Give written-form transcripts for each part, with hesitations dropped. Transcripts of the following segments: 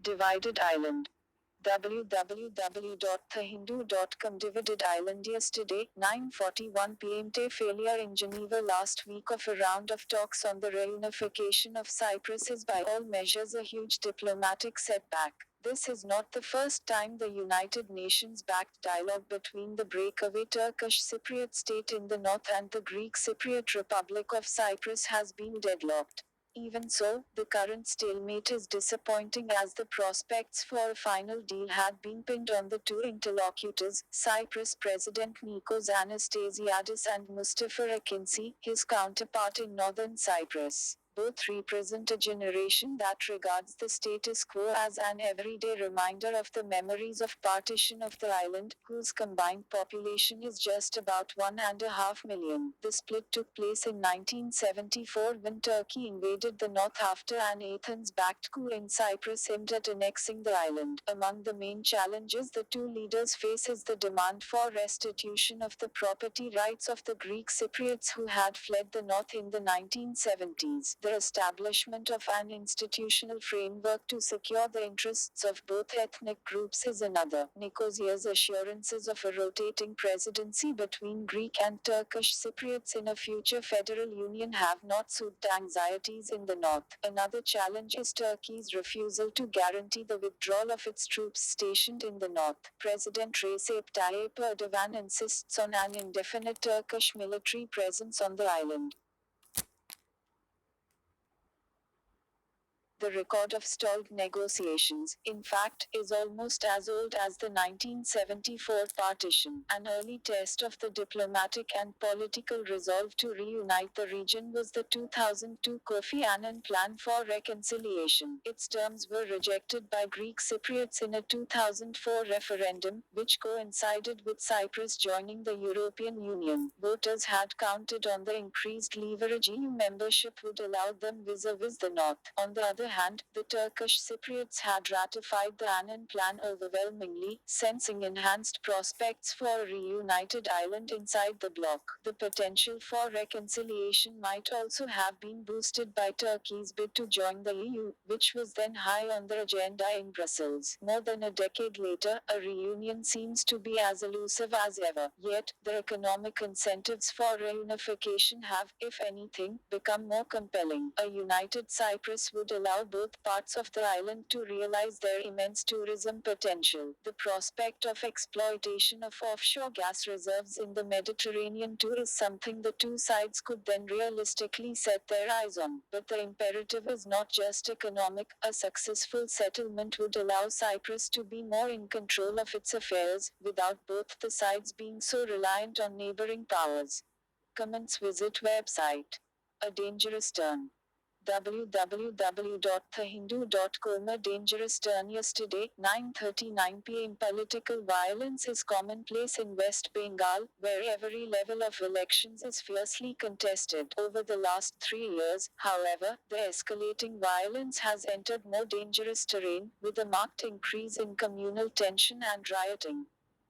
Divided island. www.thehindu.com. Divided island. Yesterday, 9:41 p.m. failure in Geneva last week of a round of talks on the reunification of Cyprus is by all measures a huge diplomatic setback. This is not the first time the United Nations-backed dialogue between the breakaway Turkish Cypriot state in the north and the Greek Cypriot Republic of Cyprus has been deadlocked. Even so, the current stalemate is disappointing as the prospects for a final deal had been pinned on the two interlocutors, Cyprus President Nikos Anastasiadis and Mustafa Akinci, his counterpart in northern Cyprus. Both represent a generation that regards the status quo as an everyday reminder of the memories of partition of the island, whose combined population is just about 1.5 million. The split took place in 1974 when Turkey invaded the north after an Athens-backed coup in Cyprus aimed at annexing the island. Among the main challenges the two leaders face is the demand for restitution of the property rights of the Greek Cypriots who had fled the north in the 1970s. The establishment of an institutional framework to secure the interests of both ethnic groups is another. Nicosia's assurances of a rotating presidency between Greek and Turkish Cypriots in a future federal union have not soothed anxieties in the north. Another challenge is Turkey's refusal to guarantee the withdrawal of its troops stationed in the north. President Recep Tayyip Erdogan insists on an indefinite Turkish military presence on the island. The record of stalled negotiations, in fact, is almost as old as the 1974 partition. An early test of the diplomatic and political resolve to reunite the region was the 2002 Kofi Annan Plan for Reconciliation. Its terms were rejected by Greek Cypriots in a 2004 referendum, which coincided with Cyprus joining the European Union. Voters had counted on the increased leverage EU membership would allow them vis-a-vis the north. On the other hand, the Turkish Cypriots had ratified the Annan Plan overwhelmingly, sensing enhanced prospects for a reunited island inside the bloc. The potential for reconciliation might also have been boosted by Turkey's bid to join the EU, which was then high on the agenda in Brussels. More than a decade later, a reunion seems to be as elusive as ever. Yet, the economic incentives for reunification have, if anything, become more compelling. A united Cyprus would allow both parts of the island to realize their immense tourism potential. The prospect of exploitation of offshore gas reserves in the Mediterranean too is something the two sides could then realistically set their eyes on. But the imperative is not just economic. A successful settlement would allow Cyprus to be more in control of its affairs, without both the sides being so reliant on neighboring powers. Comments. Visit website. A dangerous turn. www.thehindu.com. A dangerous turn. Yesterday, 9:39 p.m. Political violence is commonplace in West Bengal, where every level of elections is fiercely contested. Over the last 3 years, however, the escalating violence has entered more dangerous terrain, with a marked increase in communal tension and rioting.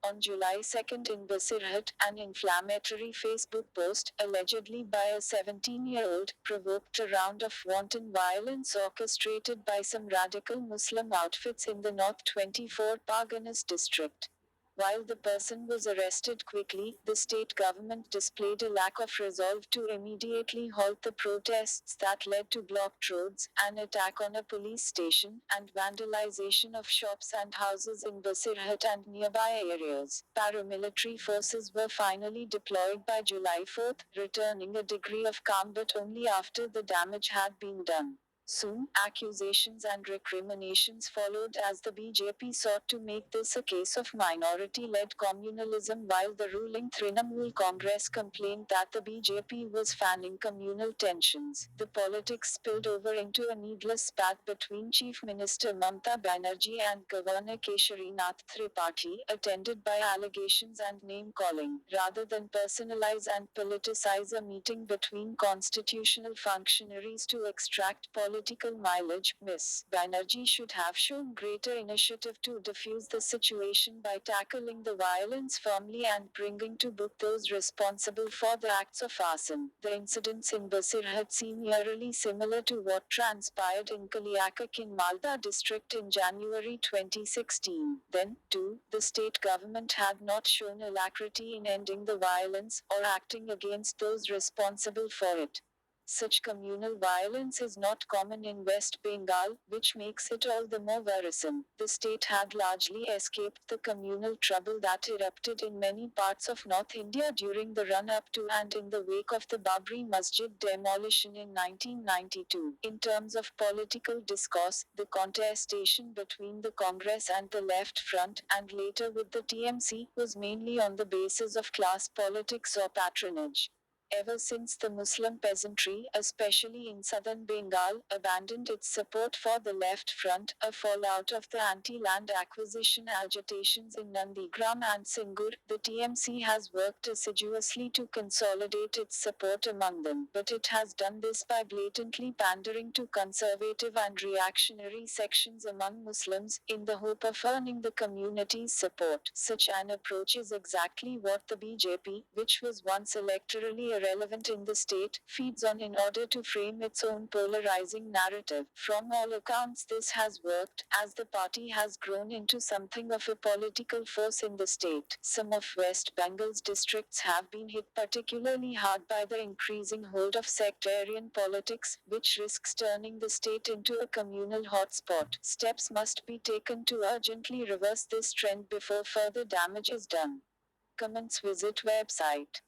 On July 2 in Basirhat, an inflammatory Facebook post, allegedly by a 17-year-old, provoked a round of wanton violence orchestrated by some radical Muslim outfits in the North 24 Parganas district. While the person was arrested quickly, the state government displayed a lack of resolve to immediately halt the protests that led to blocked roads, an attack on a police station, and vandalization of shops and houses in Basirhat and nearby areas. Paramilitary forces were finally deployed by July 4, returning a degree of calm but only after the damage had been done. Soon, accusations and recriminations followed as the BJP sought to make this a case of minority-led communalism while the ruling Trinamool Congress complained that the BJP was fanning communal tensions. The politics spilled over into a needless spat between Chief Minister Mamata Banerjee and Governor Kesharinath Tripathi, attended by allegations and name-calling. Rather than personalize and politicize a meeting between constitutional functionaries to extract political political mileage, Ms. Banerjee should have shown greater initiative to defuse the situation by tackling the violence firmly and bringing to book those responsible for the acts of arson. The incidents in Basirhat seem eerily similar to what transpired in Kaliakak in Malda district in January 2016. Then, too, the state government had not shown alacrity in ending the violence or acting against those responsible for it. Such communal violence is not common in West Bengal, which makes it all the more worrisome. The state had largely escaped the communal trouble that erupted in many parts of North India during the run up to and in the wake of the Babri Masjid demolition in 1992. In terms of political discourse, the contestation between the Congress and the Left Front, and later with the TMC, was mainly on the basis of class politics or patronage. Ever since the Muslim peasantry, especially in southern Bengal, abandoned its support for the Left Front, a fallout of the anti-land acquisition agitations in Nandigram and Singur, the TMC has worked assiduously to consolidate its support among them. But it has done this by blatantly pandering to conservative and reactionary sections among Muslims, in the hope of earning the community's support. Such an approach is exactly what the BJP, which was once electorally irrelevant in the state, feeds on in order to frame its own polarizing narrative. From all accounts, this has worked, as the party has grown into something of a political force in the state. Some of West Bengal's districts have been hit particularly hard by the increasing hold of sectarian politics, which risks turning the state into a communal hotspot. Steps must be taken to urgently reverse this trend before further damage is done. Comments. Visit website.